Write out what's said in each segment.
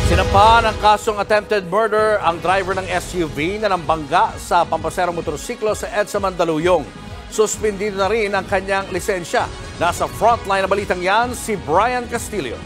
Sinampa ng kasong attempted murder ang driver ng SUV na nambangga sa pampaserong motorsiklo sa EDSA Mandaluyong. Suspendido na rin ang kanyang lisensya. Nasa frontline na balitang yan, si Brian Castillo.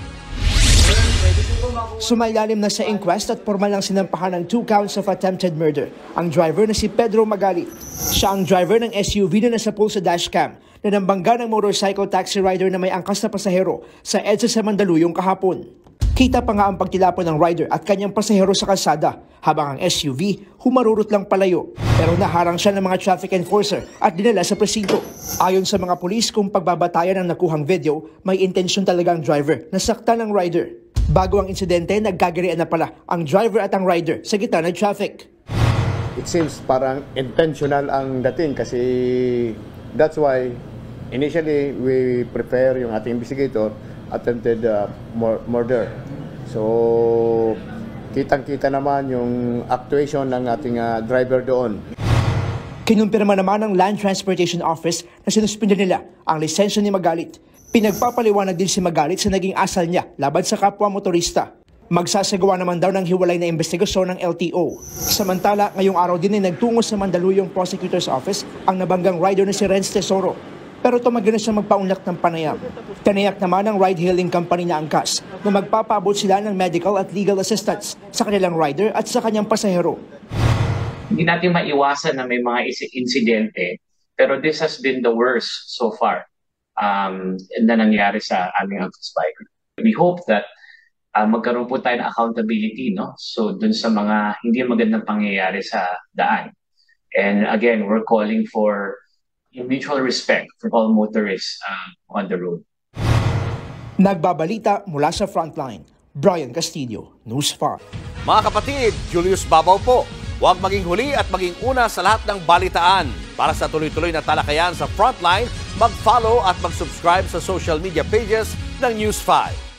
Sumailalim na sa inquest at formal lang sinampahan ng 2 counts of attempted murder ang driver na si Pedro Magalit. Siya ang driver ng SUV na nasa pool sa dashcam na nambangga ng motorcycle taxi rider na may angkas na pasahero sa EDSA sa Mandaluyong kahapon. Kita pa nga ang pagtilapon ng rider at kanyang pasahero sa kalsada habang ang SUV humarurot lang palayo. Pero naharang siya ng mga traffic enforcer at dinala sa presinto. Ayon sa mga pulis, kung pagbabatayan ng nakuhang video, may intensyon talaga ang driver na saktan ng rider. Bago ang insidente, nagkagirian na pala ang driver at ang rider sa gitna ng traffic. It seems parang intentional ang dating kasi that's why initially we prepare yung ating investigator attempted murder. So, kitang-kita naman yung actuation ng ating driver doon. Kinumpirma naman ng Land Transportation Office na sinuspindi nila ang lisensya ni Magalit. Pinagpapaliwanag din si Magalit sa naging asal niya laban sa kapwa motorista. Magsasagawa naman daw ng hiwalay na investigasyon ng LTO. Samantala, ngayong araw din ay nagtungo sa Mandaluyong Prosecutor's Office ang nabanggang rider na si Renz Tesoro. Pero tumagin na siya magpaunlak ng panayam. Tinayak naman ng ride-hailing company na angkas na magpapaabot sila ng medical at legal assistance sa kanilang rider at sa kanyang pasahero. Hindi natin maiwasan na may mga insidente, pero this has been the worst so far na nangyari sa aming angkas biker. We hope that magkaroon po tayo ng accountability, no? So dun sa mga hindi magandang pangyayari sa daan. And again, we're calling for mutual respect for all motorists on the road. Nagbabalita mula sa Frontline, Brian Castillo, News 5. Mga kapatid, Julius Babaw po. Huwag maging huli at maging una sa lahat ng balitaan. Para sa tuloy-tuloy na talakayan sa Frontline, mag-follow at mag-subscribe sa social media pages ng News 5.